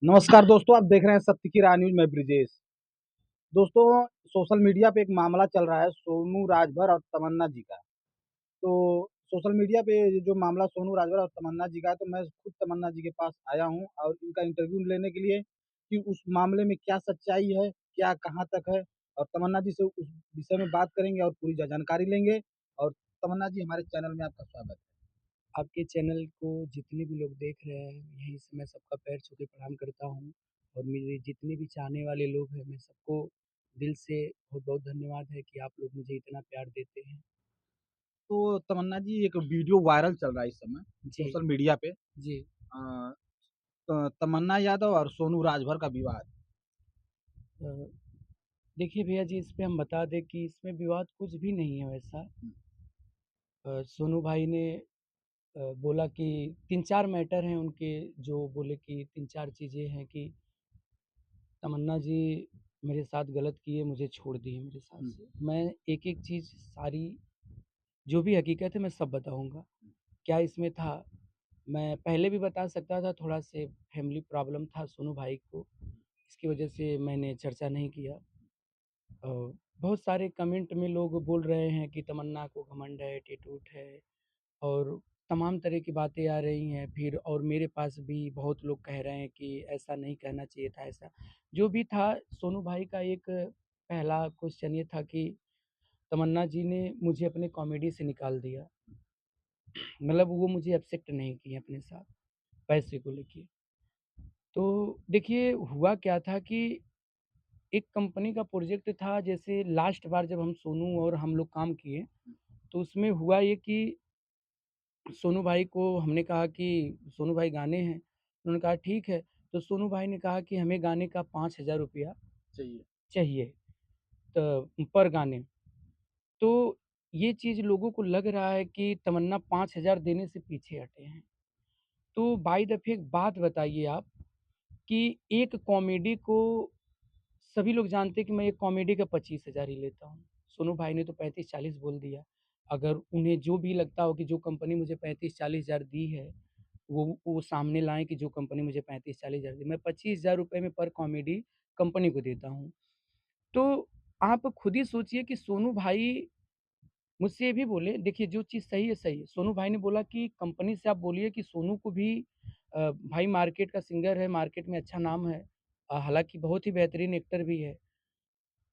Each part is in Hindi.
नमस्कार दोस्तों, आप देख रहे हैं सत्य की राह न्यूज़। मैं ब्रिजेश। दोस्तों, सोशल मीडिया पे एक मामला चल रहा है सोनू राजभर और तमन्ना जी का। तो सोशल मीडिया पे ये जो मामला सोनू राजभर और तमन्ना जी का है, तो मैं खुद तमन्ना जी के पास आया हूँ और इनका इंटरव्यू लेने के लिए कि उस मामले में क्या सच्चाई है, क्या कहाँ तक है, और तमन्ना जी से उस विषय में बात करेंगे और पूरी जानकारी लेंगे। और तमन्ना जी, हमारे चैनल में आपका स्वागत है। आपके चैनल को जितने भी लोग देख रहे हैं, यहीं से मैं सबका पैर छू के प्रणाम करता हूँ और मेरे जितने भी चाहने वाले लोग हैं, मैं सबको दिल से बहुत-बहुत धन्यवाद है कि आप लोग मुझे इतना प्यार देते हैं। तो तमन्ना जी, एक वीडियो वायरल चल रहा है इस समय जी, सोशल मीडिया पे। जी। अ, तमन्ना यादव और सोनू राजभर का विवाद। अ, देखिए भैया जी, इस पे हम बता दें कि इसमें विवाद कुछ भी नहीं है वैसा। सोनू भाई ने बोला कि 3-4 मैटर हैं उनके, जो बोले कि 3-4 चीज़ें हैं कि तमन्ना जी मेरे साथ गलत किए, मुझे छोड़ दिए मेरे साथ हुँ, से। मैं एक-एक चीज़ सारी जो भी हकीकत है मैं सब बताऊँगा। क्या इसमें था, मैं पहले भी बता सकता था, थोड़ा से फैमिली प्रॉब्लम था सोनू भाई को, इसकी वजह से मैंने चर्चा नहीं किया। बहुत सारे कमेंट में लोग बोल रहे हैं कि तमन्ना को घमंड है, एटीट्यूड है और तमाम तरह की बातें आ रही हैं। फिर और मेरे पास भी बहुत लोग कह रहे हैं कि ऐसा नहीं कहना चाहिए था, ऐसा। जो भी था, सोनू भाई का एक पहला क्वेश्चन ये था कि तमन्ना जी ने मुझे अपने कॉमेडी से निकाल दिया। मतलब वो मुझे एक्सेप्ट नहीं किए अपने साथ, पैसे को लेके। तो देखिए हुआ क्या था कि एक कंपनी का प्रोजेक्ट था, जैसे लास्ट बार जब हम सोनू और हम लोग काम किए, तो उसमें हुआ ये कि सोनू भाई को हमने कहा कि सोनू भाई गाने हैं, उन्होंने कहा ठीक है। तो सोनू भाई ने कहा कि हमें गाने का 5,000 रुपया चाहिए। चाहिए, पर गाने। तो ये चीज़ लोगों को लग रहा है कि तमन्ना 5,000 देने से पीछे हटे हैं। तो बाय द वे एक बात बताइए आप कि एक कॉमेडी को सभी लोग जानते हैं कि मैं एक कॉमेडी का 25,000 ही लेता हूँ। सोनू भाई ने तो 35-40 बोल दिया। अगर उन्हें जो भी लगता हो कि जो कंपनी मुझे 35-40,000 दी है, वो सामने लाएँ कि जो कंपनी मुझे 35-40,000 दी। मैं 25,000 रुपए में पर कॉमेडी कंपनी को देता हूँ। तो आप खुद ही सोचिए कि सोनू भाई मुझसे ये भी बोले, देखिए जो चीज़ सही है, सही है। सोनू भाई ने बोला कि कंपनी से आप बोलिए कि सोनू को भी भाई मार्केट का सिंगर है, मार्केट में अच्छा नाम है। हालाँकि बहुत ही बेहतरीन एक्टर भी है।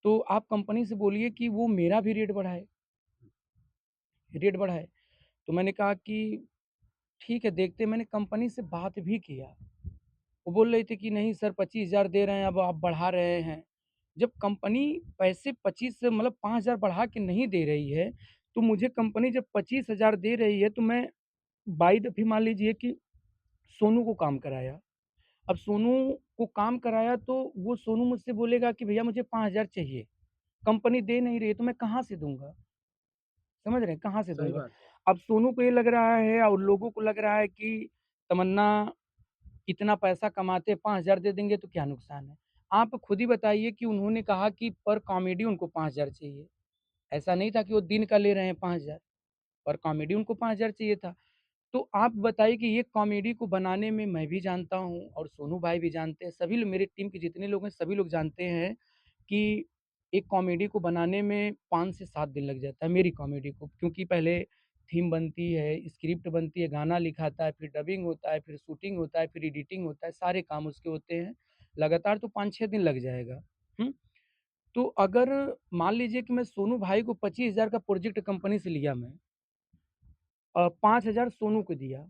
तो आप कंपनी से बोलिए कि वो मेरा भी रेट बढ़ाए। तो मैंने कहा कि ठीक है, देखते हैं। मैंने कंपनी से बात भी किया। वो बोल रहे थे कि नहीं सर, 25,000 दे रहे हैं, अब आप बढ़ा रहे हैं। जब कंपनी पैसे 25 से मतलब 5,000 बढ़ा के नहीं दे रही है, तो मुझे कंपनी जब 25,000 दे रही है, तो मैं बाई द वे मान लीजिए कि सोनू को काम कराया। अब सोनू को काम कराया तो वो सोनू मुझसे बोलेगा कि भैया मुझे 5,000 चाहिए। कंपनी दे नहीं रही है, तो मैं कहाँ से दूँगा? समझ रहे हैं? कहाँ से सही दूँगा? बात है। अब सोनू को ये लग रहा है और लोगों को लग रहा है कि तमन्ना इतना पैसा कमाते हैं, 5,000 दे देंगे तो क्या नुकसान है? आप खुद ही बताइए कि उन्होंने कहा कि पर कॉमेडी उनको 5,000 चाहिए। ऐसा नहीं था कि वो दिन का ले रहे हैं 5,000, पर कॉमेडी उनको 5,000 चाहिए था। तो आप बताइए कि ये कॉमेडी को बनाने में मैं भी जानता हूँ और सोनू भाई भी जानते हैं, सभी लोग मेरे टीम के जितने लोग हैं, सभी लोग जानते हैं कि एक कॉमेडी को बनाने में 5 से 7 दिन लग जाता है, मेरी कॉमेडी को। क्योंकि पहले थीम बनती है, स्क्रिप्ट बनती है, गाना लिखाता है, फिर डबिंग होता है, फिर शूटिंग होता है, फिर एडिटिंग होता है, सारे काम उसके होते हैं। लगातार तो 5-6 दिन लग जाएगा। हुँ? तो अगर मान लीजिए कि मैं सोनू भाई को 25,000 का प्रोजेक्ट कंपनी से लिया मैं, 5,000 सोनू को दिया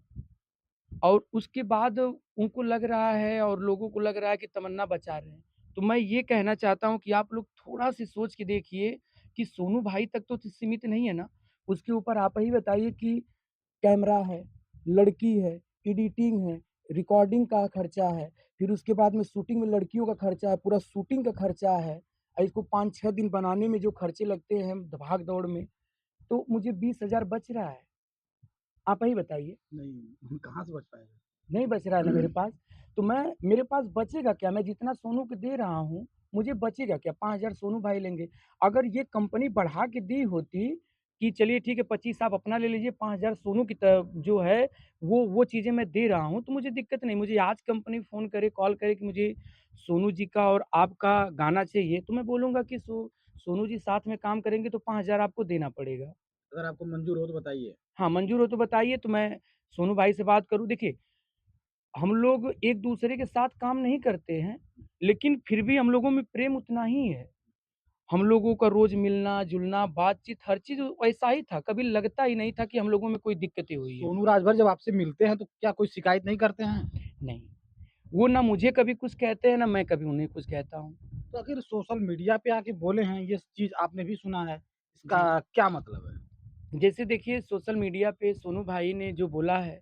और उसके बाद उनको लग रहा है और लोगों को लग रहा है कि तमन्ना बचा रहे हैं। तो मैं ये कहना चाहता हूँ कि आप लोग थोड़ा-सी सोच के देखिए कि सोनू भाई तक तो सीमित नहीं है ना, उसके ऊपर आप ही बताइए कि कैमरा है, लड़की है, एडिटिंग है, रिकॉर्डिंग का खर्चा है, फिर उसके बाद में शूटिंग में लड़कियों का खर्चा है, पूरा शूटिंग का खर्चा है। इसको 5-6 दिन बनाने में जो खर्चे लगते हैं भाग-दौड़ में, तो मुझे 20,000 बच रहा है। आप ही बताइए। नहीं, कहाँ से बच पाएगा? नहीं बच रहा है ना मेरे पास, तो मेरे पास बचेगा क्या? मैं जितना सोनू को दे रहा हूँ, मुझे बचेगा क्या? 5,000 सोनू भाई लेंगे। अगर ये कंपनी बढ़ा के दी होती, कि चलिए ठीक है 25 आप अपना ले लीजिए, 5,000 सोनू की जो है वो चीज़ें मैं दे रहा हूँ, तो मुझे दिक्कत नहीं। मुझे आज कंपनी फ़ोन करे, कॉल करे कि मुझे सोनू जी का और आपका गाना चाहिए, तो मैं बोलूँगा कि सोनू जी साथ में काम करेंगे तो 5,000 आपको देना पड़ेगा। अगर आपको मंज़ूर हो तो बताइए? हाँ, मंज़ूर हो तो बताइए, तो मैं सोनू भाई से बात करूँ। देखिए, हम लोग एक-दूसरे के साथ काम नहीं करते हैं, लेकिन फिर भी हम लोगों में प्रेम उतना ही है। हम लोगों का रोज़ मिलना-जुलना, बातचीत हर चीज़ वैसा ही था, कभी लगता ही नहीं था कि हम लोगों में कोई दिक्कतें हुई हैं। सोनू राजभर जब आपसे मिलते हैं तो क्या कोई शिकायत नहीं करते हैं? नहीं, वो ना मुझे कभी कुछ कहते हैं, ना मैं कभी उन्हें कुछ कहता हूँ। तो आखिर सोशल मीडिया पे आके बोले हैं, ये चीज़ आपने भी सुना है, इसका जी। क्या मतलब है? जैसे देखिए सोशल मीडिया पे सोनू भाई ने जो बोला है,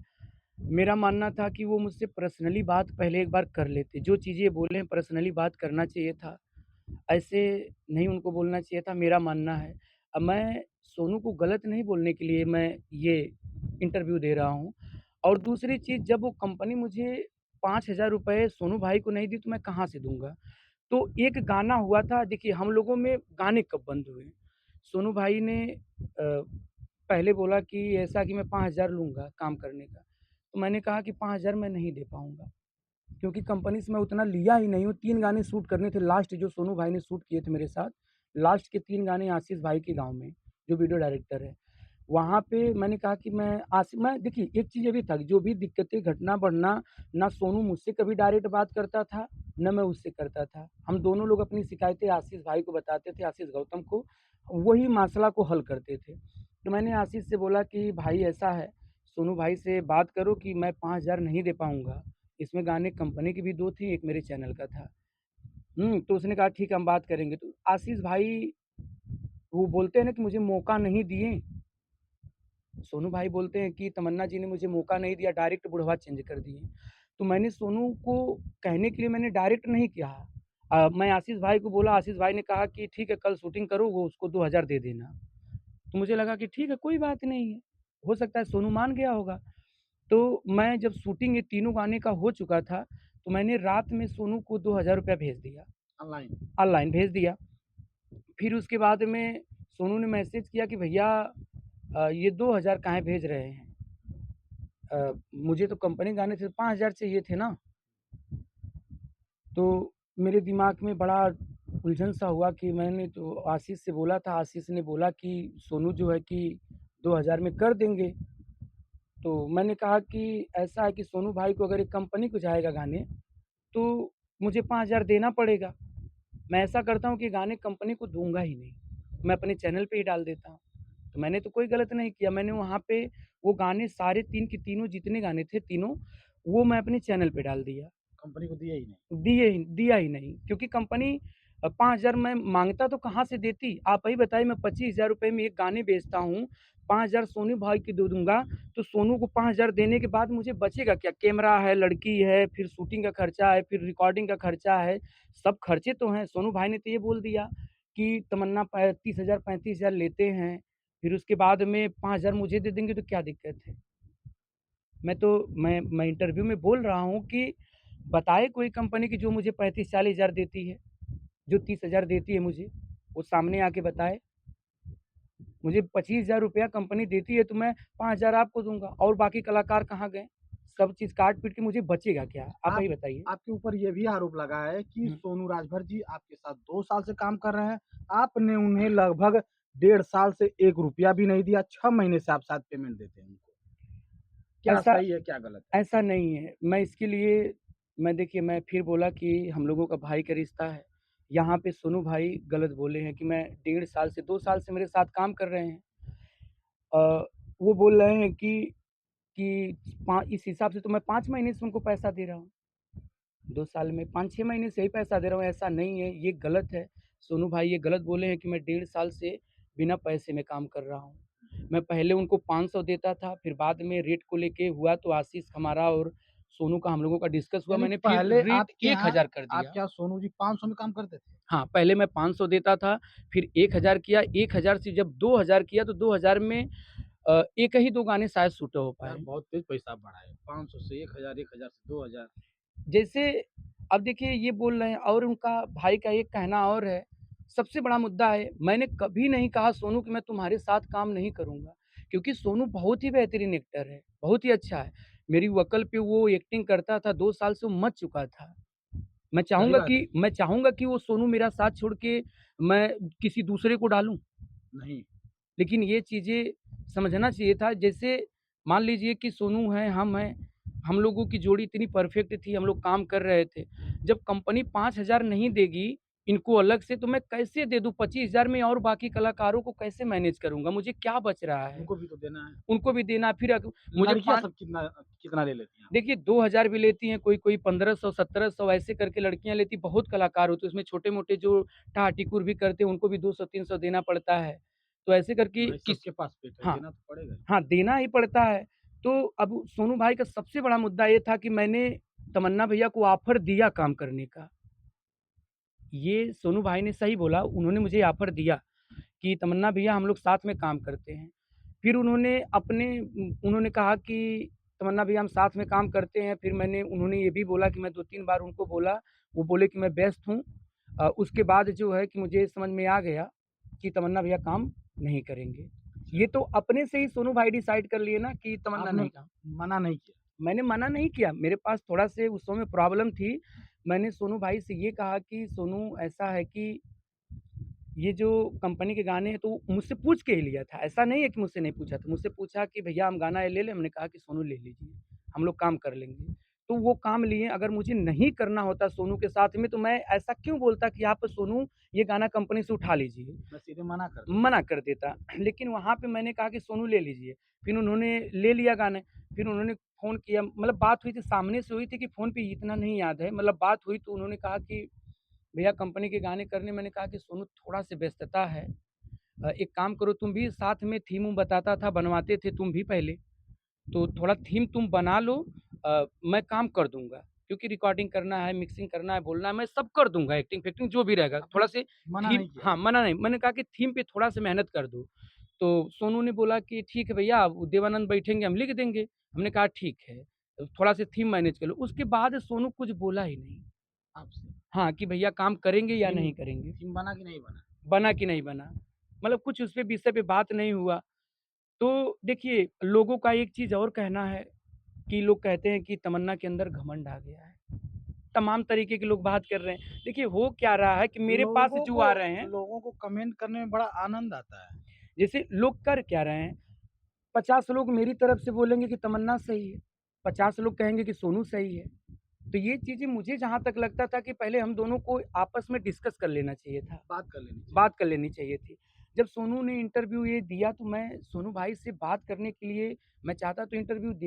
मेरा मानना था कि वो मुझसे पर्सनली बात पहले एक बार कर लेते। जो चीज़ें बोले हैं पर्सनली बात करना चाहिए था। ऐसे नहीं उनको बोलना चाहिए था, मेरा मानना है। अब मैं सोनू को गलत नहीं बोलने के लिए मैं ये इंटरव्यू दे रहा हूँ। और दूसरी चीज़, जब वो कंपनी मुझे ₹5,000 सोनू भाई को नहीं दी तो मैं कहाँ से दूँगा? तो एक गाना हुआ था, देखिए हम लोगों में गाने कब बंद हुए? सोनू भाई ने पहले बोला कि ऐसा कि मैं 5,000 लूँगा काम करने का। तो मैंने कहा कि 5,000 मैं नहीं दे पाऊँगा, क्योंकि कंपनी से मैं उतना लिया ही नहीं हूँ। 3 गाने शूट करने थे लास्ट, जो सोनू भाई ने शूट किए थे मेरे साथ। लास्ट के 3 गाने आशीष भाई के गाँव में, जो वीडियो डायरेक्टर है। वहाँ पे मैंने कहा कि मैं देखिए एक चीज़ ये भी था कि जो भी दिक्कतें घटना बढ़ना, ना सोनू मुझसे कभी डायरेक्ट बात करता था, ना मैं उससे करता था। हम दोनों लोग अपनी शिकायतें आशीष भाई को बताते थे, आशीष गौतम को, वही मसला को हल करते थे। तो मैंने आशीष से बोला कि भाई ऐसा है, सोनू भाई से बात करो कि मैं 5,000 नहीं दे पाऊँगा। इसमें गाने कंपनी की भी 2 थी, एक मेरे चैनल का था। तो उसने कहा ठीक है हम बात करेंगे। तो आशीष भाई वो बोलते हैं ना कि मुझे मौका नहीं दिए। सोनू भाई बोलते हैं कि तमन्ना जी ने मुझे मौका नहीं दिया, डायरेक्ट बुढ़वा चेंज कर दिए। तो मैंने सोनू को कहने के लिए मैंने डायरेक्ट नहीं किया। मैं आशीष भाई को बोला, आशीष भाई ने कहा कि ठीक है कल शूटिंग करो, वो उसको 2,000 दे देना। तो मुझे लगा कि ठीक है कोई बात नहीं है, हो सकता है सोनू मान गया होगा। तो मैं जब शूटिंग ये तीनों गाने का हो चुका था, तो मैंने रात में सोनू को ₹2,000 भेज दिया, ऑनलाइन? ऑनलाइन भेज दिया। फिर उसके बाद में सोनू ने मैसेज किया कि भैया ये 2,000 काहे भेज रहे हैं? मुझे तो कंपनी के गाने थे, 5,000 चाहिए थे ना। तो मेरे दिमाग में बड़ा उलझन सा हुआ कि मैंने तो आशीष से बोला था, आशीष ने बोला कि सोनू जो है कि 2,000 में कर देंगे। तो मैंने कहा कि ऐसा है कि सोनू भाई को अगर ये कंपनी को जाएगा गाने, तो मुझे 5,000 देना पड़ेगा। मैं ऐसा करता हूँ कि गाने कंपनी को दूँगा ही नहीं, मैं अपने चैनल पे ही डाल देता हूँ। तो मैंने तो कोई गलत नहीं किया, मैंने वहाँ पे वो गाने सारे 3 के तीनों जितने गाने थे तीनों, वो मैं अपने चैनल पे डाल दिया। कंपनी को दिया ही नहीं। दिया ही नहीं, क्योंकि कंपनी 5,000 मैं माँगता तो कहाँ से देती? आप ही बताइए, मैं ₹25,000 में एक गाने बेचता हूँ, 5,000 सोनू भाई को दे दूँगा, तो सोनू को 5,000 देने के बाद मुझे बचेगा क्या? कैमरा है, लड़की है, फिर शूटिंग का खर्चा है, फिर रिकॉर्डिंग का खर्चा है, सब खर्चे तो हैं। सोनू भाई ने तो ये बोल दिया कि तमन्ना 30,000 35,000 लेते हैं, फिर उसके बाद में 5,000 मुझे दे देंगे तो क्या दिक्कत है? मैं इंटरव्यू में बोल रहा हूँ कि बताए कोई कंपनी की जो मुझे 35-40 हज़ार देती है, जो 30,000 देती है मुझे, वो सामने आके बताए। मुझे ₹25,000 कंपनी देती है तो मैं 5,000 आपको दूँगा, और बाकी कलाकार कहाँ गए? सब चीज़ काट-पीट के मुझे बचेगा क्या? आप आप ही बताइए। आपके ऊपर ये भी आरोप लगा है कि हुँ। सोनू राजभर जी आपके साथ 2 साल से काम कर रहे हैं। आपने उन्हें लगभग डेढ़ साल से ₹1 भी नहीं दिया, 6 महीने से आप शायद पेमेंट देते हैं उनको। क्या ऐसा सही है, क्या गलत है? ऐसा नहीं है। मैं इसके लिए देखिए मैं फिर बोला कि हम लोगों का भाई का रिश्ता है। यहाँ पे सोनू भाई गलत बोले हैं कि मैं डेढ़ साल से 2 साल से मेरे साथ काम कर रहे हैं। अ, वो बोल रहे हैं कि इस हिसाब से तो मैं 5 महीने से उनको पैसा दे रहा हूँ। 2 साल में 5-6 महीने से ही पैसा दे रहा हूँ, ऐसा नहीं है, ये गलत है। सोनू भाई ये गलत बोले हैं कि मैं डेढ़ साल से बिना पैसे में काम कर रहा हूँ। मैं पहले उनको 500 देता था, फिर बाद में रेट को लेके हुआ तो आशीष हमारा और सोनू का हम लोगों का डिस्कस हुआ, यानी मैंने फिर पहले रेट 1,000 कर दिया। आपके यहाँ सोनू जी 500 में काम करते थे? हाँ, पहले मैं 500 देता था, फिर 1,000 किया, 1,000 से जब 2,000 किया तो 2,000 में 1 ही 2 गाने शायद शूट हो यार पाए। बहुत तेज़ पैसा आप बढ़ाए। 500 से 1000, 1000 से 2000। जैसे अब देखिए ये बोल रहे हैं, और उनका भाई का एक कहना और है सबसे बड़ा मुद्दा है, मैंने कभी नहीं कहा सोनू कि मैं तुम्हारे साथ काम नहीं करूँगा, क्योंकि सोनू बहुत ही बेहतरीन एक्टर है, बहुत ही अच्छा है। मेरी वक्ल पे वो एक्टिंग करता था, 2 साल से वो मर चुका था। सही बात है। मैं चाहूँगा कि वो सोनू मेरा साथ छोड़ के मैं किसी दूसरे को डालूँ, नहीं, लेकिन ये चीज़ें समझना चाहिए था। जैसे मान लीजिए कि सोनू है, हम हैं, हम लोगों की जोड़ी इतनी परफ़ेक्ट थी, हम लोग काम कर रहे थे। जब कंपनी 5,000 नहीं देगी इनको अलग से, तो मैं कैसे दे दूँ 25,000 में और बाकी कलाकारों को कैसे मैनेज करूँगा? मुझे क्या बच रहा है? उनको भी तो देना है। उनको भी देना, फिर मुझे लड़कियाँ 5 सब कितना कितना ले लेती हैं? देखिए 2,000 भी लेती हैं, कोई-कोई 1500, 1700 ऐसे करके लड़कियाँ लेती, बहुत कलाकार होते हैं, उसमें छोटे-मोटे जो ठा-ठिकुर भी करते हैं, उनको भी 200-300 देना पड़ता है। तो ऐसे करके भाई सबके पास पेट है, हाँ, देना तो पड़ेगा ही। हाँ, देना ही पड़ता है। तो अब सोनू भाई का सबसे बड़ा मुद्दा ये था कि मैंने तमन्ना भैया को ऑफ़र दिया काम करने का। ये सोनू भाई ने सही बोला, उन्होंने मुझे ऑफ़र दिया कि तमन्ना भैया हम लोग साथ में काम करते हैं। फिर उन्होंने कहा कि तमन्ना भैया हम साथ में काम करते हैं, फिर उन्होंने ये भी बोला कि मैं 2-3 बार उनको बोला, वो बोले कि मैं व्यस्त हूँ। उसके बाद जो है कि मुझे समझ में आ गया कि तमन्ना भैया काम नहीं करेंगे। अच्छा, ये तो अपने से ही सोनू भाई डिसाइड कर लिए ना कि तमन्ना आपने नहीं काम। मना नहीं किया। मैंने मना नहीं किया, मेरे पास थोड़ा-से उस समय प्रॉब्लम थी। मैंने सोनू भाई से ये कहा कि सोनू ऐसा है कि ये जो कंपनी के गाने हैं, तो मुझसे पूछ के ही लिया था, ऐसा नहीं है कि मुझसे नहीं पूछा था। मुझसे पूछा कि भैया हम गाना ये ले लें? हमने कहा कि सोनू ले लीजिए, हम लोग काम कर लेंगे। तो वो काम लिए, अगर मुझे नहीं करना होता सोनू के साथ में, तो मैं ऐसा क्यों बोलता कि आप सोनू ये गाना कंपनी से उठा लीजिए, मैं सीधे मना कर देता। मना कर देता। लेकिन वहाँ पे मैंने कहा कि सोनू ले लीजिए, फिर उन्होंने ले लिया गाने, फिर उन्होंने फ़ोन किया, मतलब बात हुई थी, सामने से हुई थी कि फ़ोन पे इतना नहीं याद है, मतलब बात हुई तो उन्होंने कहा कि भैया कंपनी के गाने करने। मैंने कहा कि सोनू थोड़ा-सा व्यस्तता है, एक काम करो तुम भी साथ में थीम वूम बताता था, बनवाते थे तुम भी पहले, तो थोड़ा थीम तुम बना लो, मैं काम कर दूँगा। क्योंकि रिकॉर्डिंग करना है, मिक्सिंग करना है, बोलना है, मैं सब कर दूँगा, एक्टिंग-फेक्टिंग जो भी रहेगा। आपने थोड़ा-से मना थीम नहीं किया। हाँ, मना नहीं, मैंने कहा कि थीम पे थोड़ा-सा मेहनत कर दो। तो सोनू ने बोला कि ठीक है भैया, अब देवानंद बैठेंगे, हम लिख देंगे। हमने कहा ठीक है, तो थोड़ा-सा थीम मैनेज कर लो। उसके बाद सोनू कुछ बोला ही नहीं। आपसे। हाँ, कि भैया काम करेंगे या थीम नहीं करेंगे, थीम बना कि नहीं बना? बना कि नहीं बना। मतलब कुछ उस पे विषय पे बात नहीं हुआ। तो देखिए, लोगों का एक चीज़ और कहना है कि लोग कहते हैं कि तमन्ना के अंदर घमंड आ गया है। तमाम तरीके के लोग बात कर रहे हैं। देखिए, हो क्या रहा है कि मेरे पास लोगों जो को आ रहे हैं, लोगों को कमेंट करने में बड़ा आनंद आता है। जैसे लोग कर क्या रहे हैं, 50 लोग मेरी तरफ से बोलेंगे कि तमन्ना सही है, 50 लोग कहेंगे कि सोनू सही है। तो ये चीज़ें मुझे जहाँ तक लगता था कि पहले हम दोनों को आपस में डिस्कस कर लेना चाहिए था। बात कर लेनी चाहिए। बात कर लेनी चाहिए थी। जब सोनू ने इंटरव्यू ये दिया, तो मैं सोनू भाई से बात करने के लिए मैं चाहता तो इंटरव्यू दे